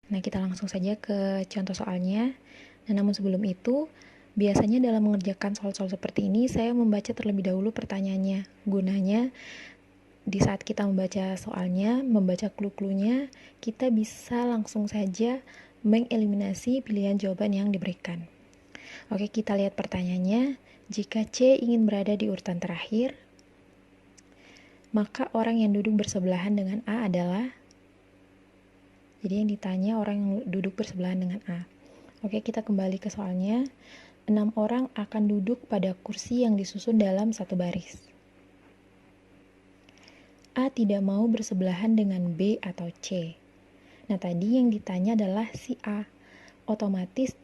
Nah, kita langsung saja ke contoh soalnya. Nah, namun sebelum itu, biasanya dalam mengerjakan soal-soal seperti ini, saya membaca terlebih dahulu pertanyaannya. Gunanya, di saat kita membaca soalnya, membaca clue-cluenya, kita bisa langsung saja mengeliminasi pilihan jawaban yang diberikan. Oke, kita lihat pertanyaannya. Jika C ingin berada di urutan terakhir, maka orang yang duduk bersebelahan dengan A adalah. Jadi yang ditanya orang yang duduk bersebelahan dengan A. Oke, kita kembali ke soalnya. 6 orang akan duduk pada kursi yang disusun dalam satu baris. A tidak mau bersebelahan dengan B atau C. Nah, tadi yang ditanya adalah si A. Otomatis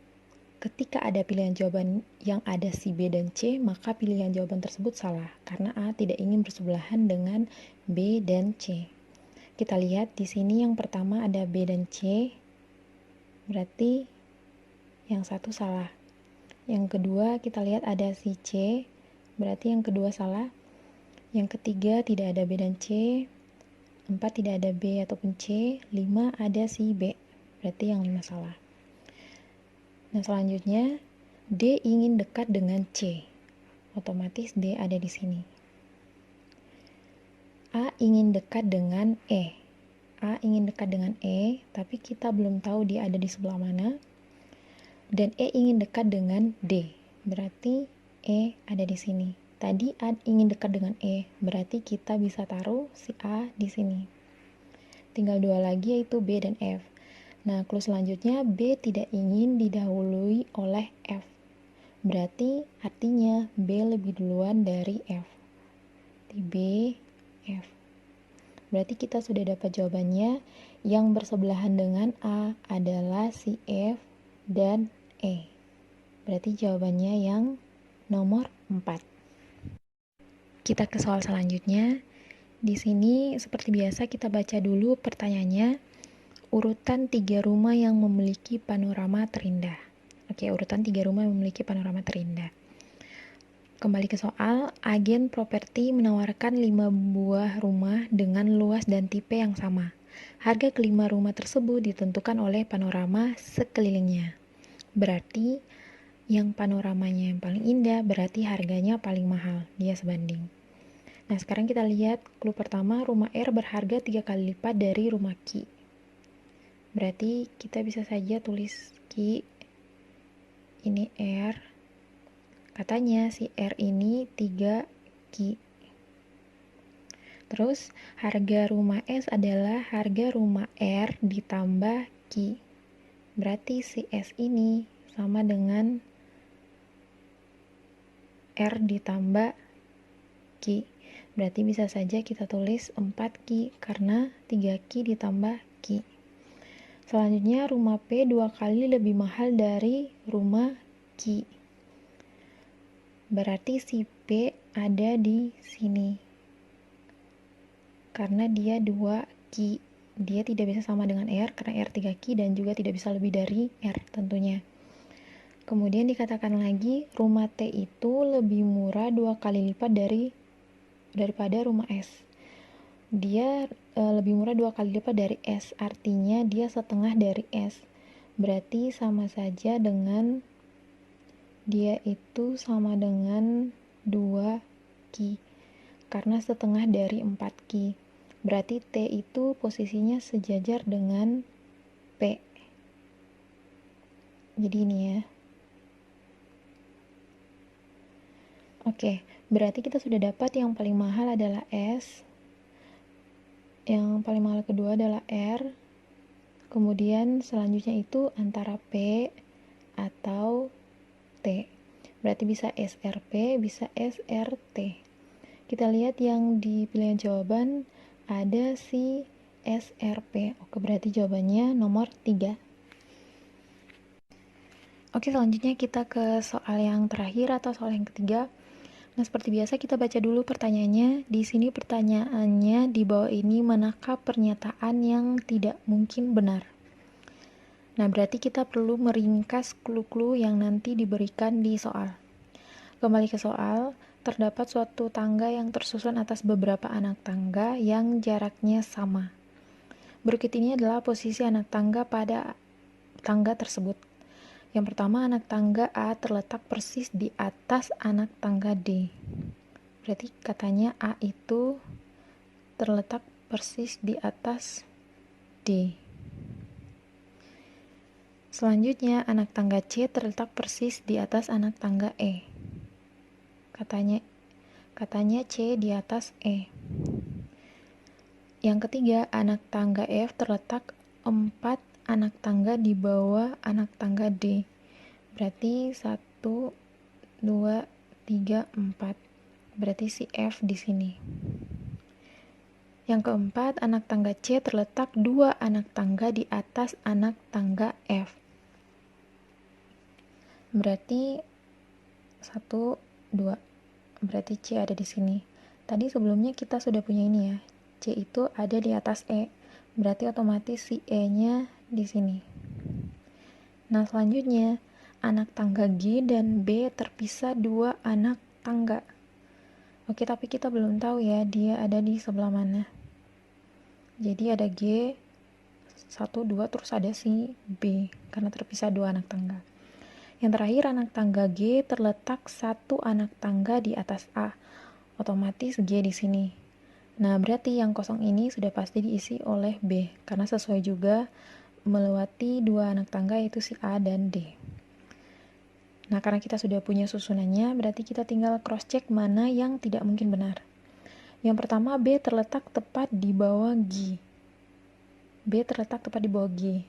ketika ada pilihan jawaban yang ada si B dan C, maka pilihan jawaban tersebut salah karena A tidak ingin bersebelahan dengan B dan C. Kita lihat di sini yang pertama ada B dan C, berarti yang satu salah. Yang kedua kita lihat ada si C, berarti yang kedua salah. Yang ketiga tidak ada B dan C. 4 tidak ada B ataupun C. 5 ada si B, berarti yang 5 salah. Nah, selanjutnya D ingin dekat dengan C, otomatis D ada di sini. A ingin dekat dengan E. A ingin dekat dengan E, tapi kita belum tahu dia ada di sebelah mana. Dan E ingin dekat dengan D, berarti E ada di sini. Tadi A ingin dekat dengan E, berarti kita bisa taruh si A di sini. Tinggal dua lagi yaitu B dan F. Nah, clue selanjutnya B tidak ingin didahului oleh F. Berarti artinya B lebih duluan dari F. Di B, F. Berarti kita sudah dapat jawabannya. Yang bersebelahan dengan A adalah si F dan E. Berarti jawabannya yang nomor 4. Kita ke soal selanjutnya. Di sini seperti biasa kita baca dulu pertanyaannya. Urutan 3 rumah yang memiliki panorama terindah. Oke, urutan 3 rumah yang memiliki panorama terindah. Kembali ke soal, agen properti menawarkan 5 buah rumah dengan luas dan tipe yang sama. Harga kelima rumah tersebut ditentukan oleh panorama sekelilingnya. Berarti yang panoramanya yang paling indah berarti harganya paling mahal, dia sebanding. Nah, sekarang kita lihat clue pertama, rumah R berharga 3 kali lipat dari rumah Q. Berarti kita bisa saja tulis Q, ini R. Katanya si R ini 3 Q. Terus harga rumah S adalah harga rumah R ditambah Q. Berarti si S ini sama dengan R ditambah Q. Berarti bisa saja kita tulis 4Q karena 3Q ditambah Q. Selanjutnya rumah P 2 kali lebih mahal dari rumah Q. Berarti si P ada di sini. Karena dia 2Q. Dia tidak bisa sama dengan R karena R 3Q dan juga tidak bisa lebih dari R tentunya. Kemudian dikatakan lagi rumah T itu lebih murah 2 kali lipat daripada rumah S. Dia lebih murah 2 kali lipat dari S, artinya dia setengah dari S. Berarti sama saja dengan dia itu sama dengan 2Q karena setengah dari 4Q. Berarti T itu posisinya sejajar dengan P. Jadi ini ya. Oke, berarti kita sudah dapat yang paling mahal adalah S. Yang paling mahal kedua adalah R. Kemudian selanjutnya itu antara P atau T. Berarti bisa SRP, bisa SRT. Kita lihat yang di pilihan jawaban ada si SRP. Oke, berarti jawabannya nomor 3. Oke, selanjutnya kita ke soal yang terakhir atau soal yang ketiga. Nah, seperti biasa kita baca dulu pertanyaannya. Di sini pertanyaannya di bawah ini manakah pernyataan yang tidak mungkin benar? Nah, berarti kita perlu meringkas clue-clue yang nanti diberikan di soal. Kembali ke soal, terdapat suatu tangga yang tersusun atas beberapa anak tangga yang jaraknya sama. Berikut ini adalah posisi anak tangga pada tangga tersebut. Yang pertama, anak tangga A terletak persis di atas anak tangga D. Berarti katanya A itu terletak persis di atas D. Selanjutnya, anak tangga C terletak persis di atas anak tangga E. Katanya C di atas E. Yang ketiga, anak tangga F terletak 4 anak tangga di bawah anak tangga D. Berarti 1, 2, 3, 4. Berarti si F di sini. Yang keempat, anak tangga C terletak 2 anak tangga di atas anak tangga F. Berarti 1, 2. Berarti C ada di sini. Tadi sebelumnya kita sudah punya ini ya. C itu ada di atas E. Berarti otomatis si E-nya di sini. Nah, selanjutnya anak tangga G dan B terpisah 2 anak tangga. Oke, tapi kita belum tahu ya dia ada di sebelah mana. Jadi ada G 1, 2, terus ada si B karena terpisah 2 anak tangga. Yang terakhir, anak tangga G terletak 1 anak tangga di atas A. Otomatis G di sini. Nah, berarti yang kosong ini sudah pasti diisi oleh B karena sesuai juga melewati 2 anak tangga yaitu si A dan D. Nah, karena kita sudah punya susunannya, berarti kita tinggal cross check mana yang tidak mungkin benar. Yang pertama, B terletak tepat di bawah G. B terletak tepat di bawah G.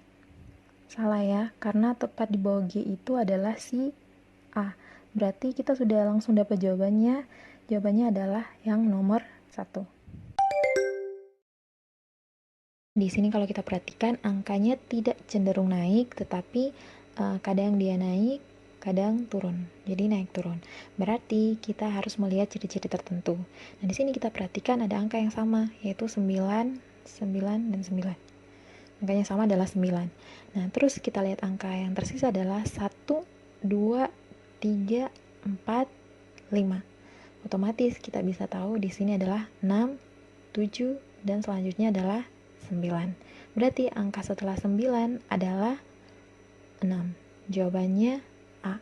Salah ya, karena tepat di bawah G itu adalah si A. Berarti kita sudah langsung dapat jawabannya. Jawabannya adalah yang nomor 1. Di sini kalau kita perhatikan angkanya tidak cenderung naik, tetapi kadang dia naik, kadang turun. Jadi naik turun. Berarti kita harus melihat ciri-ciri tertentu. Nah, di sini kita perhatikan ada angka yang sama, yaitu 9, 9, dan 9. Angkanya sama adalah 9. Nah, terus kita lihat angka yang tersisa adalah 1, 2, 3, 4, 5. Otomatis kita bisa tahu di sini adalah 6, 7, dan selanjutnya adalah 9. Berarti angka setelah 9 adalah 6. Jawabannya A.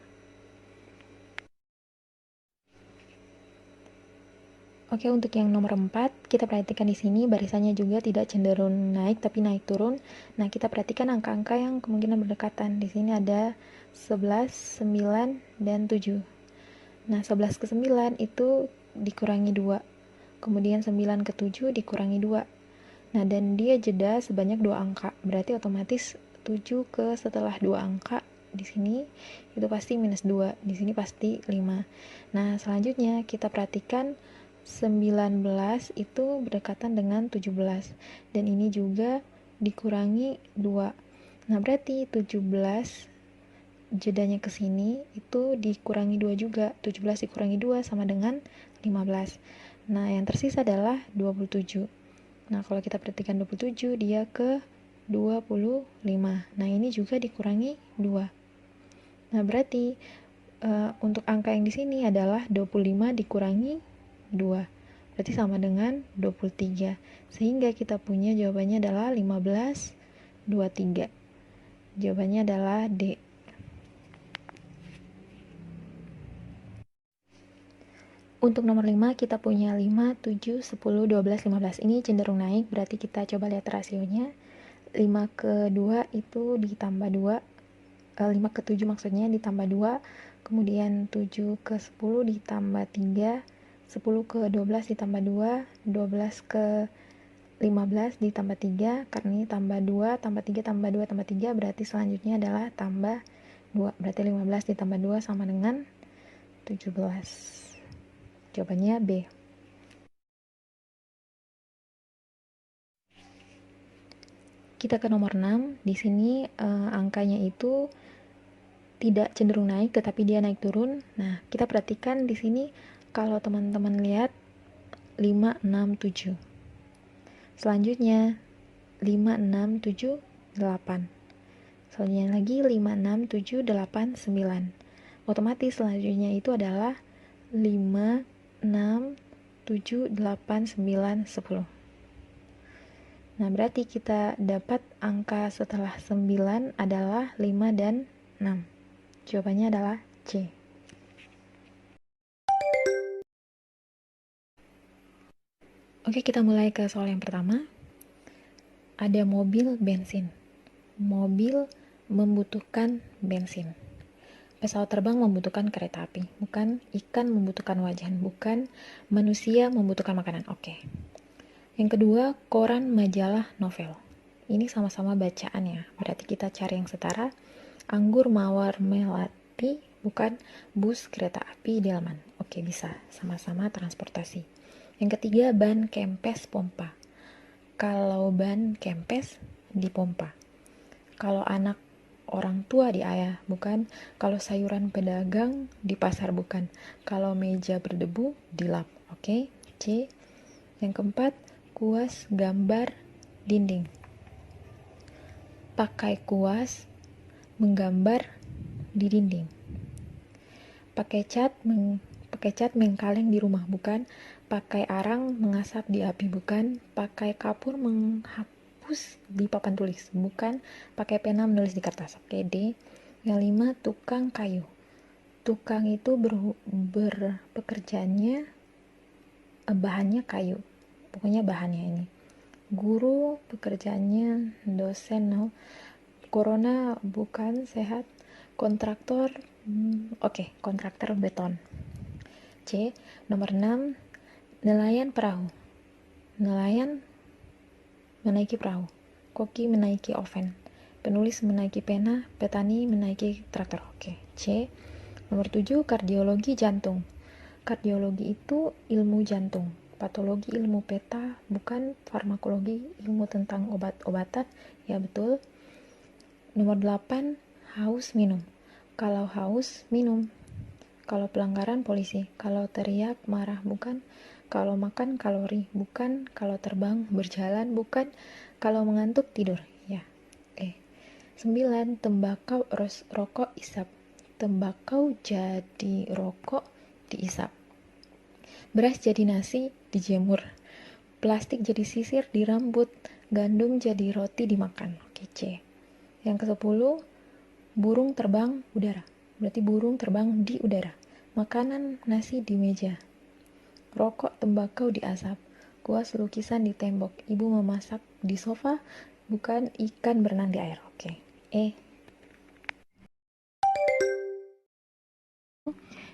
Oke, untuk yang nomor 4, kita perhatikan di sini barisannya juga tidak cenderung naik tapi naik turun. Nah, kita perhatikan angka-angka yang kemungkinan berdekatan. Di sini ada 11, 9, dan 7. Nah, 11 ke 9 itu dikurangi 2. Kemudian 9 ke 7 dikurangi 2. Nah, dan dia jeda sebanyak 2 angka. Berarti otomatis 7 ke setelah 2 angka di sini itu pasti minus 2. Di sini pasti 5. Nah, selanjutnya kita perhatikan 19 itu berdekatan dengan 17. Dan ini juga dikurangi 2. Nah, berarti 17 jedanya ke sini itu dikurangi 2 juga. 17 dikurangi 2 sama dengan 15. Nah, yang tersisa adalah 27. Nah, kalau kita perhatikan 27, dia ke 25. Nah, ini juga dikurangi 2. Nah, berarti untuk angka yang di sini adalah 25 dikurangi 2. Berarti sama dengan 23. Sehingga kita punya jawabannya adalah 15, 23. Jawabannya adalah D. Untuk nomor 5, kita punya 5, 7, 10, 12, 15. Ini cenderung naik, berarti kita coba lihat rasionya. 5 ke 2 itu ditambah 2. 5 ke 7 maksudnya ditambah 2. Kemudian 7 ke 10 ditambah 3. 10 ke 12 ditambah 2. 12 ke 15 ditambah 3. Karena ini tambah 2, tambah 3, tambah 2, tambah 3. Berarti selanjutnya adalah tambah 2. Berarti 15 ditambah 2 sama dengan 17. Jawabannya B. Kita ke nomor 6. Di sini angkanya itu tidak cenderung naik tetapi dia naik turun. Nah, kita perhatikan di sini kalau teman-teman lihat 5, 6, 7. Selanjutnya 5, 6, 7, 8. Selanjutnya lagi 5, 6, 7, 8, 9. Otomatis selanjutnya itu adalah 5, 6, 7, 8, 9, 10. Nah, berarti kita dapat angka setelah 9 adalah 5 dan 6. Jawabannya adalah C. Oke, kita mulai ke soal yang pertama. Ada mobil bensin. Mobil membutuhkan bensin. Pesawat terbang membutuhkan kereta api. Bukan ikan membutuhkan wajan. Bukan manusia membutuhkan makanan. Oke. Yang kedua, koran, majalah, novel. Ini sama-sama bacaan ya. Berarti kita cari yang setara. Anggur, mawar, melati. Bukan bus, kereta api, delman. Oke, bisa. Sama-sama transportasi. Yang ketiga, ban, kempes, pompa. Kalau ban kempes dipompa. Kalau anak orang tua diayah, bukan. Kalau sayuran pedagang di pasar, bukan. Kalau meja berdebu dilap. Oke, C. Yang keempat, kuas, gambar, dinding. Pakai kuas menggambar di dinding. Pakai cat mengkaleng di rumah, bukan. Pakai arang mengasap di api, bukan. Pakai kapur menghapus di papan tulis, bukan. Pakai pena menulis di kertas. Oke, D. Yang 5, tukang kayu. Tukang itu bekerjanya bahannya kayu. Pokoknya bahannya ini. Guru pekerjaannya dosen, no. Corona bukan sehat. Kontraktor, kontraktor beton. C. Nomor 6, nelayan perahu. Nelayan menaiki perahu. Koki menaiki oven. Penulis menaiki pena. Petani menaiki traktor. Oke. C. Nomor 7, kardiologi jantung. Kardiologi itu ilmu jantung. Patologi ilmu peta, bukan. Farmakologi ilmu tentang obat-obatan. Ya, betul. Nomor 8, haus minum. Kalau haus minum. Kalau pelanggaran polisi. Kalau teriak marah, bukan. Kalau makan kalori, bukan. Kalau terbang berjalan, bukan. Kalau mengantuk tidur, ya. 9, tembakau rokok isap. Tembakau jadi rokok diisap. Beras jadi nasi dijemur. Plastik jadi sisir di rambut. Gandum jadi roti dimakan. Oke, C. Yang ke-10, burung terbang udara. Berarti burung terbang di udara. Makanan nasi di meja. Rokok tembakau di asap. Kuas lukisan di tembok. Ibu memasak di sofa, bukan. Ikan berenang di air. Oke. E.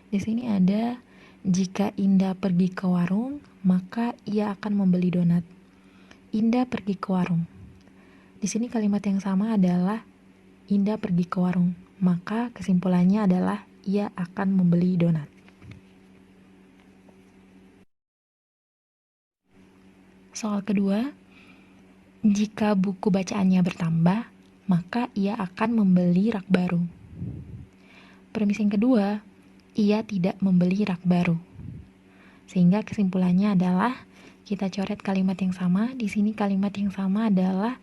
Di sini ada, jika Indah pergi ke warung, maka ia akan membeli donat. Indah pergi ke warung. Di sini kalimat yang sama adalah Indah pergi ke warung, maka kesimpulannya adalah ia akan membeli donat. Soal kedua, jika buku bacaannya bertambah, maka ia akan membeli rak baru. Premis yang kedua, ia tidak membeli rak baru. Sehingga kesimpulannya adalah kita coret kalimat yang sama. Di sini kalimat yang sama adalah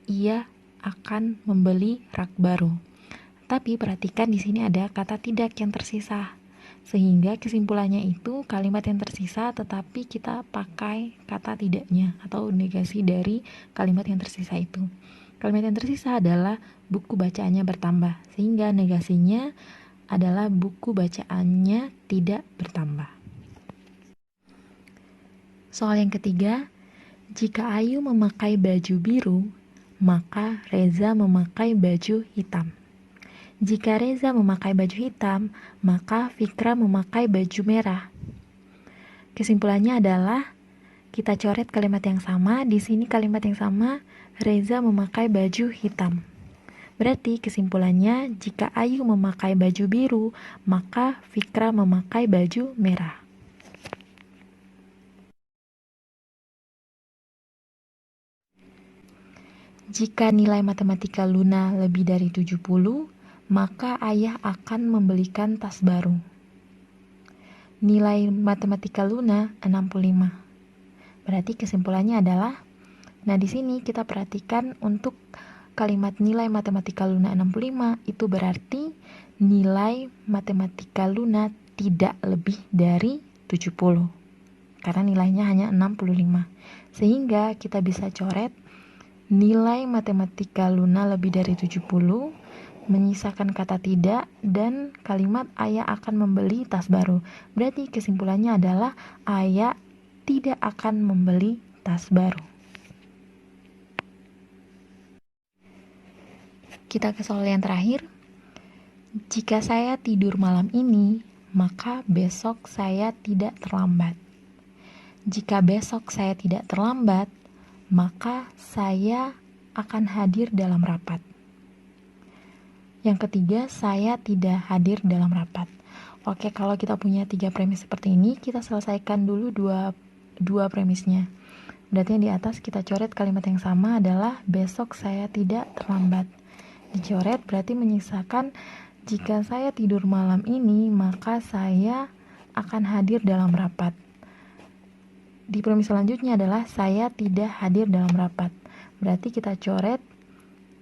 ia akan membeli rak baru. Tapi perhatikan di sini ada kata tidak yang tersisa. Sehingga kesimpulannya itu kalimat yang tersisa, tetapi kita pakai kata tidaknya atau negasi dari kalimat yang tersisa itu. Kalimat yang tersisa adalah buku bacaannya bertambah, sehingga negasinya adalah buku bacaannya tidak bertambah. Soal yang ketiga, jika Ayu memakai baju biru, maka Reza memakai baju hitam. Jika Reza memakai baju hitam, maka Fikra memakai baju merah. Kesimpulannya adalah kita coret kalimat yang sama. Di sini kalimat yang sama, Reza memakai baju hitam. Berarti kesimpulannya, jika Ayu memakai baju biru, maka Fikra memakai baju merah. Jika nilai matematika Luna lebih dari 70, maka ayah akan membelikan tas baru. Nilai matematika Luna 65. Berarti kesimpulannya adalah, nah di sini kita perhatikan untuk kalimat nilai matematika Luna 65 itu berarti nilai matematika Luna tidak lebih dari 70 karena nilainya hanya 65. Sehingga kita bisa coret nilai matematika Luna lebih dari 70, menyisakan kata tidak, dan kalimat ayah akan membeli tas baru. Berarti kesimpulannya adalah ayah tidak akan membeli tas baru. Kita ke soal yang terakhir. Jika saya tidur malam ini, maka besok saya tidak terlambat. Jika besok saya tidak terlambat, maka saya akan hadir dalam rapat. Yang ketiga, saya tidak hadir dalam rapat. Oke, kalau kita punya 3 premis seperti ini, kita selesaikan dulu dua premisnya. Berarti yang di atas kita coret kalimat yang sama adalah besok saya tidak terlambat. Dicoret berarti menyisakan jika saya tidur malam ini, maka saya akan hadir dalam rapat. Di premis selanjutnya adalah saya tidak hadir dalam rapat. Berarti kita coret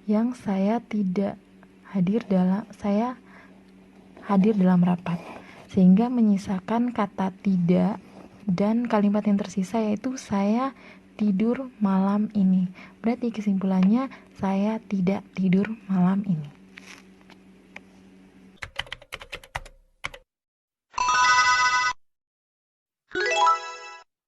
yang saya hadir dalam rapat. Sehingga menyisakan kata tidak dan kalimat yang tersisa yaitu saya tidur malam ini. Berarti kesimpulannya saya tidak tidur malam ini.